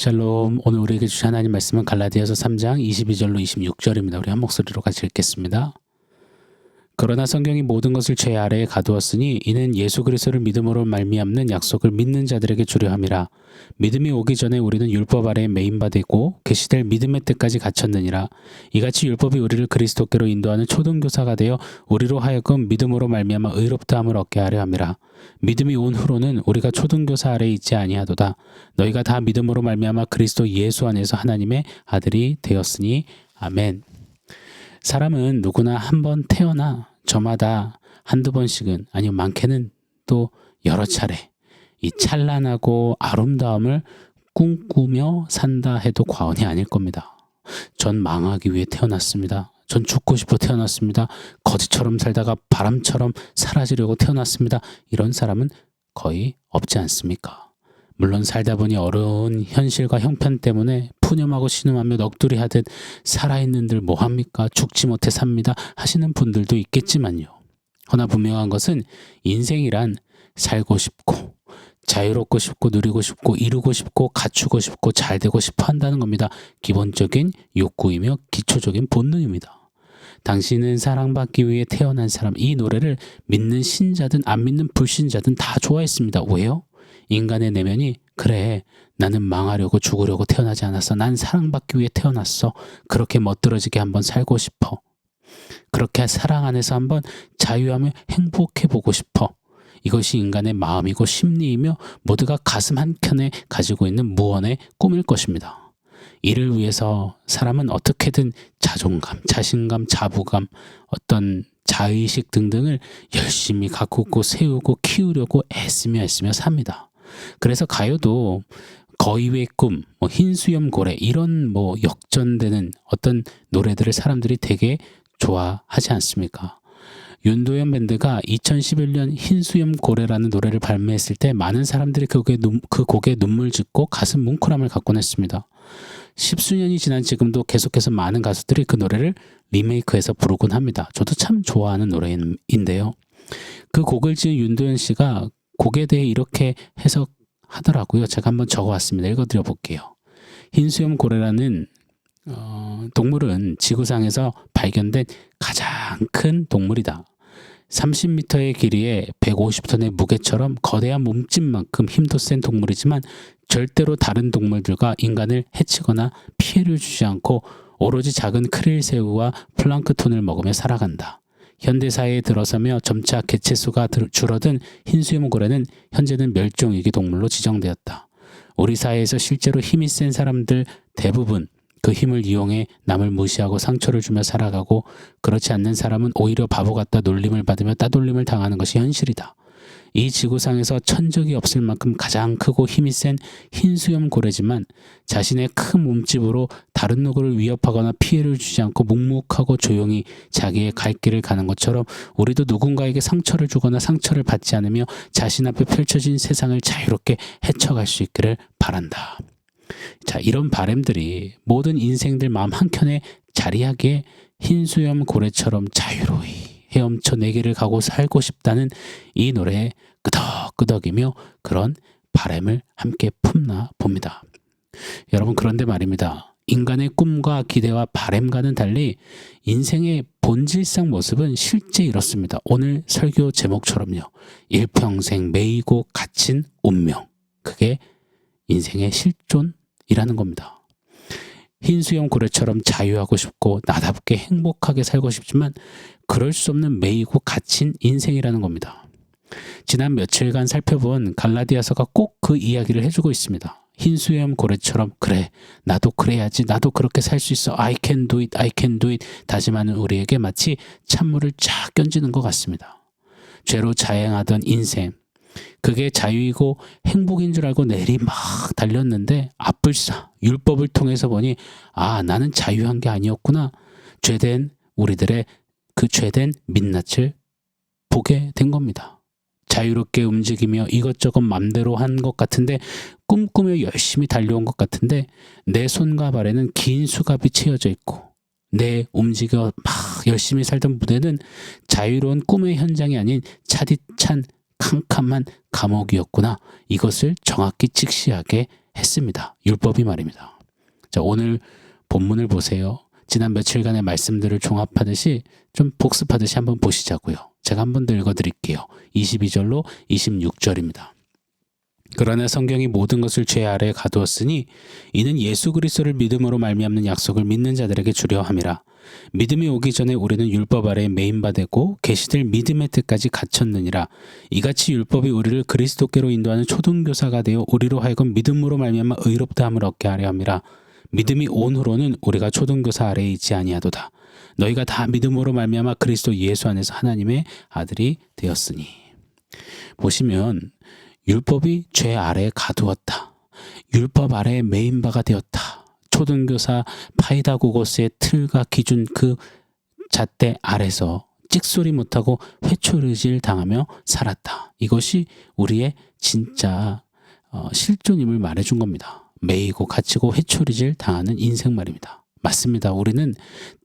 샬롬. 오늘 우리에게 주신 하나님 말씀은 갈라디아서 3장 22절로 26절입니다. 우리 한 목소리로 같이 읽겠습니다. 그러나 성경이 모든 것을 죄 아래에 가두었으니 이는 예수 그리스도를 믿음으로 말미암는 약속을 믿는 자들에게 주려 함이라. 믿음이 오기 전에 우리는 율법 아래에 매인 바 되고 계시될 믿음의 때까지 갇혔느니라. 이같이 율법이 우리를 그리스도께로 인도하는 초등교사가 되어 우리로 하여금 믿음으로 말미암아 의롭다함을 얻게 하려 함이라. 믿음이 온 후로는 우리가 초등교사 아래에 있지 아니하도다. 너희가 다 믿음으로 말미암아 그리스도 예수 안에서 하나님의 아들이 되었으니 아멘. 사람은 누구나 한 번 태어나 저마다 한두 번씩은 아니면 많게는 또 여러 차례 이 찬란하고 아름다움을 꿈꾸며 산다 해도 과언이 아닐 겁니다. 전 망하기 위해 태어났습니다. 전 죽고 싶어 태어났습니다. 거지처럼 살다가 바람처럼 사라지려고 태어났습니다. 이런 사람은 거의 없지 않습니까? 물론 살다 보니 어려운 현실과 형편 때문에 푸념하고 신음하며 넋두리 하듯 살아있는들 뭐합니까? 죽지 못해 삽니다 하시는 분들도 있겠지만요. 허나 분명한 것은 인생이란 살고 싶고 자유롭고 싶고 누리고 싶고 이루고 싶고 갖추고 싶고 잘되고 싶어 한다는 겁니다. 기본적인 욕구이며 기초적인 본능입니다. 당신은 사랑받기 위해 태어난 사람. 이 노래를 믿는 신자든 안 믿는 불신자든 다 좋아했습니다. 왜요? 인간의 내면이 그래 나는 망하려고 죽으려고 태어나지 않았어. 난 사랑받기 위해 태어났어. 그렇게 멋들어지게 한번 살고 싶어. 그렇게 사랑 안에서 한번 자유하며 행복해보고 싶어. 이것이 인간의 마음이고 심리이며 모두가 가슴 한켠에 가지고 있는 무언의 꿈일 것입니다. 이를 위해서 사람은 어떻게든 자존감, 자신감, 자부감, 어떤 자의식 등등을 열심히 가꾸고 세우고 키우려고 애쓰며 삽니다. 그래서 가요도 거위의 꿈, 흰수염 고래 이런 역전되는 어떤 노래들을 사람들이 되게 좋아하지 않습니까? 윤도현 밴드가 2011년 흰수염 고래라는 노래를 발매했을 때 많은 사람들이 그 곡에 눈물 짓고 가슴 뭉클함을 갖곤 했습니다. 10수년이 지난 지금도 계속해서 많은 가수들이 그 노래를 리메이크해서 부르곤 합니다. 저도 참 좋아하는 노래인데요. 그 곡을 지은 윤도현 씨가 곡에 대해 이렇게 해석하더라고요. 제가 한번 적어왔습니다. 읽어드려 볼게요. 흰수염 고래라는 동물은 지구상에서 발견된 가장 큰 동물이다. 30m의 길이에 150톤의 무게처럼 거대한 몸집만큼 힘도 센 동물이지만 절대로 다른 동물들과 인간을 해치거나 피해를 주지 않고 오로지 작은 크릴새우와 플랑크톤을 먹으며 살아간다. 현대사회에 들어서며 점차 개체수가 줄어든 흰수염 고래는 현재는 멸종위기 동물로 지정되었다. 우리 사회에서 실제로 힘이 센 사람들 대부분 그 힘을 이용해 남을 무시하고 상처를 주며 살아가고 그렇지 않는 사람은 오히려 바보 같다 놀림을 받으며 따돌림을 당하는 것이 현실이다. 이 지구상에서 천적이 없을 만큼 가장 크고 힘이 센 흰수염 고래지만 자신의 큰 몸집으로 다른 누구를 위협하거나 피해를 주지 않고 묵묵하고 조용히 자기의 갈 길을 가는 것처럼 우리도 누군가에게 상처를 주거나 상처를 받지 않으며 자신 앞에 펼쳐진 세상을 자유롭게 헤쳐갈 수 있기를 바란다. 자, 이런 바람들이 모든 인생들 마음 한켠에 자리하기에 흰수염 고래처럼 자유로이 헤엄쳐 내 길을 가고 살고 싶다는 이 노래에 끄덕끄덕이며 그런 바람을 함께 품나 봅니다. 여러분, 그런데 말입니다. 인간의 꿈과 기대와 바람과는 달리 인생의 본질상 모습은 실제 이렇습니다. 오늘 설교 제목처럼요. 일평생 매이고 갇힌 운명. 그게 인생의 실존이라는 겁니다. 흰수염 고래처럼 자유하고 싶고 나답게 행복하게 살고 싶지만 그럴 수 없는 매이고 갇힌 인생이라는 겁니다. 지난 며칠간 살펴본 갈라디아서가 꼭 그 이야기를 해주고 있습니다. 흰수염 고래처럼 그래 나도 그래야지 나도 그렇게 살 수 있어 I can do it I can do it 다짐하는 우리에게 마치 찬물을 쫙 견지는 것 같습니다. 죄로 자행하던 인생 그게 자유이고 행복인 줄 알고 내리 막 달렸는데 앞불사 율법을 통해서 보니 나는 자유한 게 아니었구나. 죄된 우리들의 그 죄된 민낯을 보게 된 겁니다. 자유롭게 움직이며 이것저것 맘대로 한 것 같은데 꿈꾸며 열심히 달려온 것 같은데 내 손과 발에는 긴 수갑이 채워져 있고 내 움직여 막 열심히 살던 무대는 자유로운 꿈의 현장이 아닌 차디찬 캄캄한 감옥이었구나. 이것을 정확히 직시하게 했습니다. 율법이 말입니다. 자, 오늘 본문을 보세요. 지난 며칠간의 말씀들을 종합하듯이 좀 복습하듯이 한번 보시자고요. 제가 한번 더 읽어드릴게요. 22절로 26절입니다. 그러나 성경이 모든 것을 죄 아래에 가두었으니 이는 예수 그리스도를 믿음으로 말미암는 약속을 믿는 자들에게 주려 함이라. 믿음이 오기 전에 우리는 율법 아래에 매인바 되고 계시들 믿음의 뜻까지 갇혔느니라. 이같이 율법이 우리를 그리스도께로 인도하는 초등교사가 되어 우리로 하여금 믿음으로 말미암아 의롭다함을 얻게 하려 함이라. 믿음이 온 후로는 우리가 초등교사 아래에 있지 아니하도다. 너희가 다 믿음으로 말미암아 그리스도 예수 안에서 하나님의 아들이 되었으니. 보시면 율법이 죄 아래에 가두었다. 율법 아래에 매인바가 되었다. 초등교사 파이다고거스의 틀과 기준 그 잣대 아래서 찍소리 못하고 회초리질 당하며 살았다. 이것이 우리의 진짜 실존임을 말해준 겁니다. 매이고 갇히고 회초리질 당하는 인생 말입니다. 맞습니다. 우리는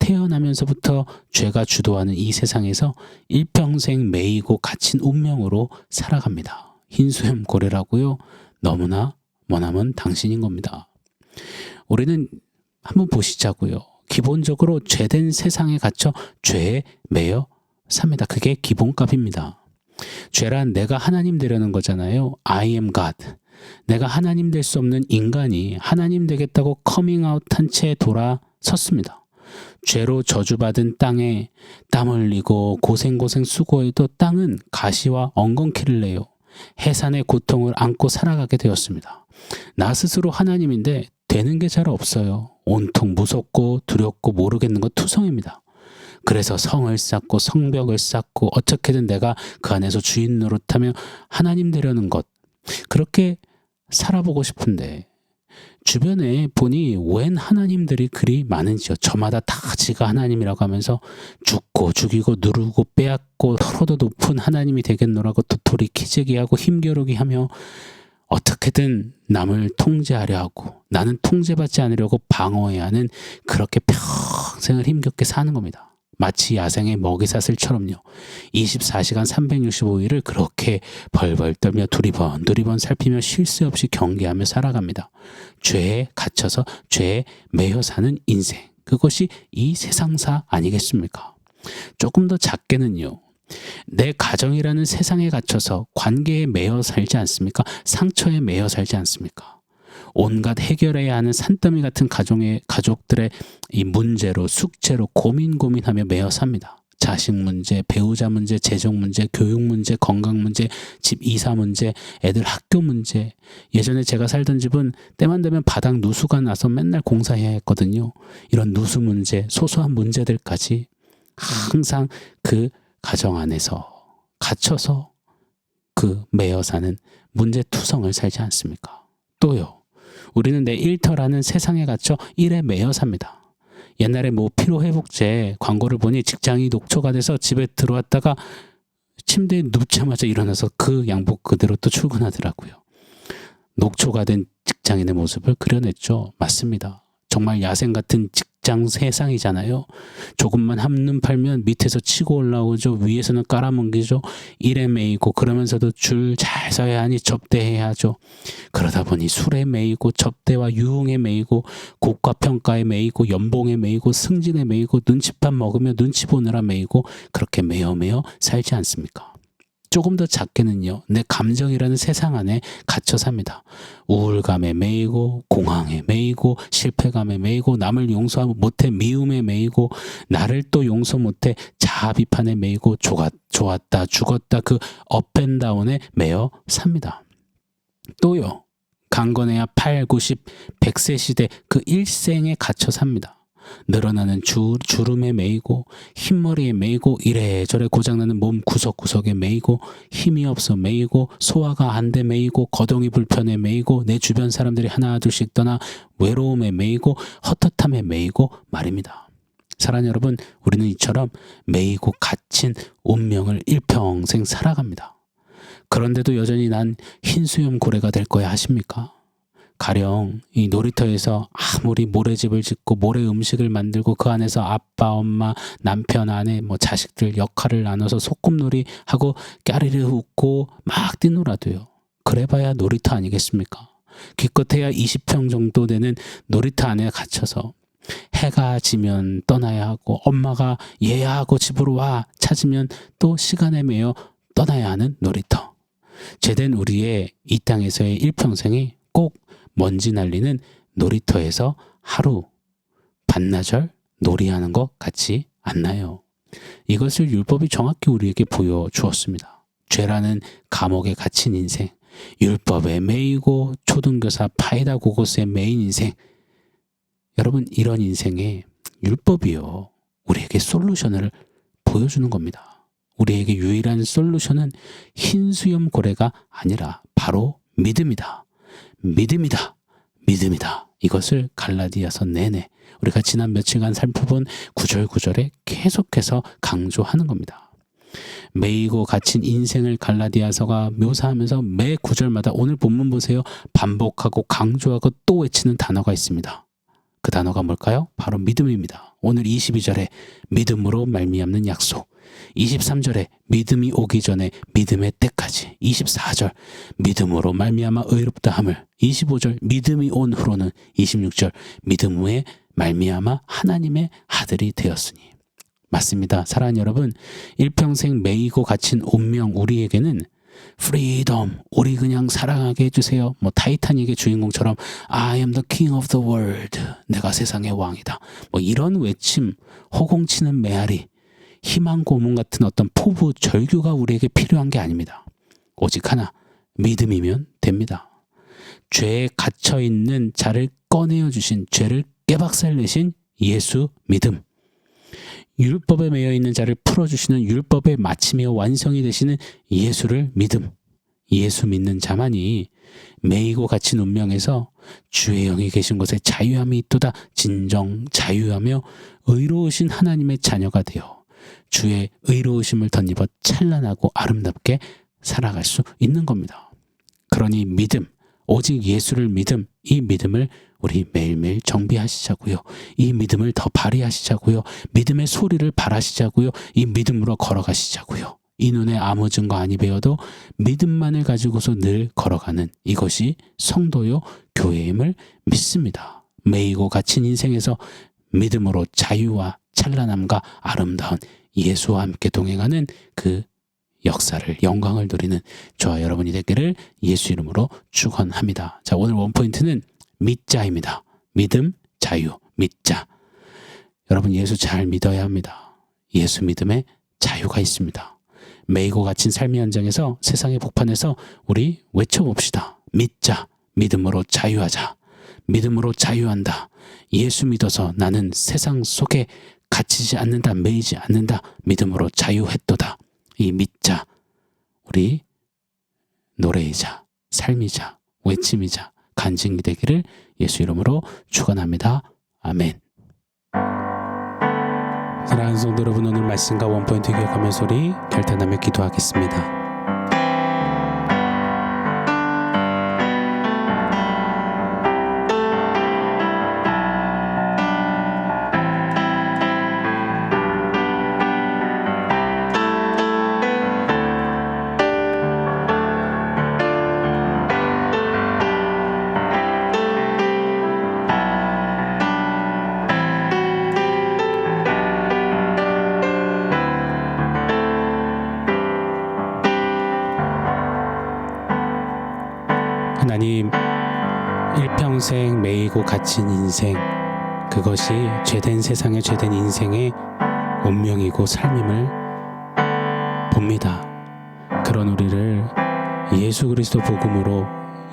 태어나면서부터 죄가 주도하는 이 세상에서 일평생 매이고 갇힌 운명으로 살아갑니다. 흰수염 고래라고요? 너무나 머나먼 당신인 겁니다. 우리는 한번 보시자고요. 기본적으로 죄된 세상에 갇혀 죄에 매여 삽니다. 그게 기본값입니다. 죄란 내가 하나님 되려는 거잖아요. I am God. 내가 하나님 될 수 없는 인간이 하나님 되겠다고 커밍아웃한 채 돌아섰습니다. 죄로 저주받은 땅에 땀 흘리고 고생고생 수고해도 땅은 가시와 엉겅퀴를 내요. 해산의 고통을 안고 살아가게 되었습니다. 나 스스로 하나님인데 되는 게 잘 없어요. 온통 무섭고 두렵고 모르겠는 것 투성입니다. 그래서 성을 쌓고 성벽을 쌓고 어떻게든 내가 그 안에서 주인 노릇하며 하나님 되려는 것, 그렇게 살아보고 싶은데 주변에 보니 웬 하나님들이 그리 많은지요. 저마다 다 지가 하나님이라고 하면서 죽고 죽이고 누르고 빼앗고 서로도 높은 하나님이 되겠노라고 도토리 키재기하고 힘겨루기 하며 어떻게든 남을 통제하려 하고 나는 통제받지 않으려고 방어해야 하는, 그렇게 평생을 힘겹게 사는 겁니다. 마치 야생의 먹이사슬처럼요. 24시간 365일을 그렇게 벌벌 떨며 두리번 살피며 쉴 새 없이 경계하며 살아갑니다. 죄에 갇혀서 죄에 매여 사는 인생. 그것이 이 세상사 아니겠습니까? 조금 더 작게는요. 내 가정이라는 세상에 갇혀서 관계에 매여 살지 않습니까? 상처에 매여 살지 않습니까? 온갖 해결해야 하는 산더미 같은 가족들의 이 문제로 숙제로 고민하며 매여 삽니다. 자식 문제, 배우자 문제, 재정 문제, 교육 문제, 건강 문제, 집 이사 문제, 애들 학교 문제. 예전에 제가 살던 집은 때만 되면 바닥 누수가 나서 맨날 공사해야 했거든요. 이런 누수 문제, 소소한 문제들까지 항상 그 가정 안에서 갇혀서 그 매여 사는 문제투성을 살지 않습니까? 또요. 우리는 내 일터라는 세상에 갇혀 일에 매여 삽니다. 옛날에 피로회복제 광고를 보니 직장이 녹초가 돼서 집에 들어왔다가 침대에 눕자마자 일어나서 그 양복 그대로 또 출근하더라고요. 녹초가 된 직장인의 모습을 그려냈죠. 맞습니다. 정말 야생 같은 직장 세상이잖아요. 조금만 한눈 팔면 밑에서 치고 올라오죠. 위에서는 깔아뭉개죠. 일에 매이고 그러면서도 줄 잘 서야 하니 접대해야 하죠. 그러다 보니 술에 매이고 접대와 유흥에 매이고 고가 평가에 매이고 연봉에 매이고 승진에 매이고 눈칫밥 먹으며 눈치 보느라 매이고 그렇게 매여 살지 않습니까? 조금 더 작게는요. 내 감정이라는 세상 안에 갇혀 삽니다. 우울감에 매이고 공황에 매이고 실패감에 매이고 남을 용서 못해 미움에 매이고 나를 또 용서 못해 자아 비판에 매이고 좋았다 죽었다 그 업앤다운에 매여 삽니다. 또요. 강건해야 8, 90, 100세 시대 그 일생에 갇혀 삽니다. 늘어나는 주름에 매이고 흰머리에 매이고 이래저래 고장나는 몸 구석구석에 매이고 힘이 없어 매이고 소화가 안 돼 매이고 거동이 불편해 매이고 내 주변 사람들이 하나 둘씩 떠나 외로움에 매이고 헛헛함에 매이고 말입니다. 사랑하는 여러분, 우리는 이처럼 매이고 갇힌 운명을 일평생 살아갑니다. 그런데도 여전히 난 흰수염 고래가 될 거야 하십니까? 가령 이 놀이터에서 아무리 모래집을 짓고 모래 음식을 만들고 그 안에서 아빠, 엄마, 남편, 아내, 자식들 역할을 나눠서 소꿉놀이 하고 까르르 웃고 막 뛰놀아도요. 그래봐야 놀이터 아니겠습니까? 기껏해야 20평 정도 되는 놀이터 안에 갇혀서 해가 지면 떠나야 하고 엄마가 얘야 하고 집으로 와 찾으면 또 시간에 매여 떠나야 하는 놀이터. 죄된 우리의 이 땅에서의 일평생이 꼭 먼지 날리는 놀이터에서 하루 반나절 놀이하는 것 같지 않나요? 이것을 율법이 정확히 우리에게 보여주었습니다. 죄라는 감옥에 갇힌 인생, 율법에 매이고 초등교사 파이다 고고스에 매인 인생. 여러분, 이런 인생에 율법이요, 우리에게 솔루션을 보여주는 겁니다. 우리에게 유일한 솔루션은 흰 수염 고래가 아니라 바로 믿음이다. 믿음이다. 믿음이다. 이것을 갈라디아서 내내 우리가 지난 며칠간 살펴본 구절구절에 계속해서 강조하는 겁니다. 매이고 갇힌 인생을 갈라디아서가 묘사하면서 매 구절마다 오늘 본문 보세요. 반복하고 강조하고 또 외치는 단어가 있습니다. 그 단어가 뭘까요? 바로 믿음입니다. 오늘 22절에 믿음으로 말미암는 약속, 23절에 믿음이 오기 전에 믿음의 때까지, 24절 믿음으로 말미암아 의롭다 함을, 25절 믿음이 온 후로는, 26절 믿음 후에 말미암아 하나님의 아들이 되었으니. 맞습니다. 사랑하는 여러분, 일평생 매이고 갇힌 운명 우리에게는 프리덤, 우리 그냥 사랑하게 해주세요. 뭐 타이타닉의 주인공처럼 I am the king of the world, 내가 세상의 왕이다. 뭐 이런 외침, 호공치는 메아리, 희망 고문 같은 어떤 포부 절규가 우리에게 필요한 게 아닙니다. 오직 하나, 믿음이면 됩니다. 죄에 갇혀있는 자를 꺼내어 주신, 죄를 깨박살 내신 예수 믿음, 율법에 매여 있는 자를 풀어주시는 율법의 마침이요 완성이 되시는 예수를 믿음, 예수 믿는 자만이 매이고 갇힌 운명에서 주의 영이 계신 곳에 자유함이 있도다 진정 자유하며 의로우신 하나님의 자녀가 되어 주의 의로우심을 덧입어 찬란하고 아름답게 살아갈 수 있는 겁니다. 그러니 믿음, 오직 예수를 믿음, 이 믿음을 우리 매일매일 정비하시자고요. 이 믿음을 더 발휘하시자고요. 믿음의 소리를 발하시자고요. 이 믿음으로 걸어가시자고요. 이 눈에 아무 증거 아니 배워도 믿음만을 가지고서 늘 걸어가는 이것이 성도요 교회임을 믿습니다. 매이고 갇힌 인생에서 믿음으로 자유와 찬란함과 아름다운 예수와 함께 동행하는 그 역사를, 영광을 누리는 저와 여러분이 되기를 예수 이름으로 축원합니다. 자, 오늘 원포인트는 믿자입니다. 믿음, 자유, 믿자. 여러분, 예수 잘 믿어야 합니다. 예수 믿음에 자유가 있습니다. 매이고 갇힌 삶의 현장에서, 세상의 복판에서 우리 외쳐봅시다. 믿자. 믿음으로 자유하자. 믿음으로 자유한다. 예수 믿어서 나는 세상 속에 갇히지 않는다. 매이지 않는다. 믿음으로 자유했도다. 이 믿자, 우리 노래이자 삶이자 외침이자 간증이 되기를 예수 이름으로 축원합니다. 아멘. 사랑하는 성도 여러분, 오늘 말씀과 원포인트 기억하면서 우리 결단하며 기도하겠습니다. 하나님, 일평생 매이고 갇힌 인생, 그것이 죄된 세상의 죄된 인생의 운명이고 삶임을 봅니다. 그런 우리를 예수 그리스도 복음으로,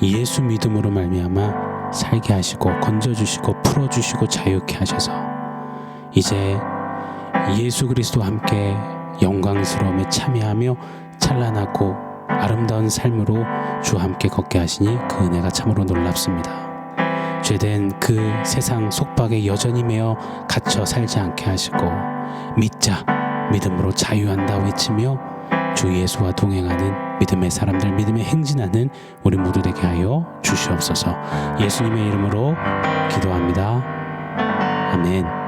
예수 믿음으로 말미암아 살게 하시고 건져주시고 풀어주시고 자유케 하셔서 이제 예수 그리스도와 함께 영광스러움에 참여하며 찬란하고 아름다운 삶으로 주와 함께 걷게 하시니 그 은혜가 참으로 놀랍습니다. 죄된 그 세상 속박에 여전히 매여 갇혀 살지 않게 하시고 믿자, 믿음으로 자유한다 외치며 주 예수와 동행하는 믿음의 사람들, 믿음의 행진하는 우리 모두 되게 하여 주시옵소서. 예수님의 이름으로 기도합니다. 아멘.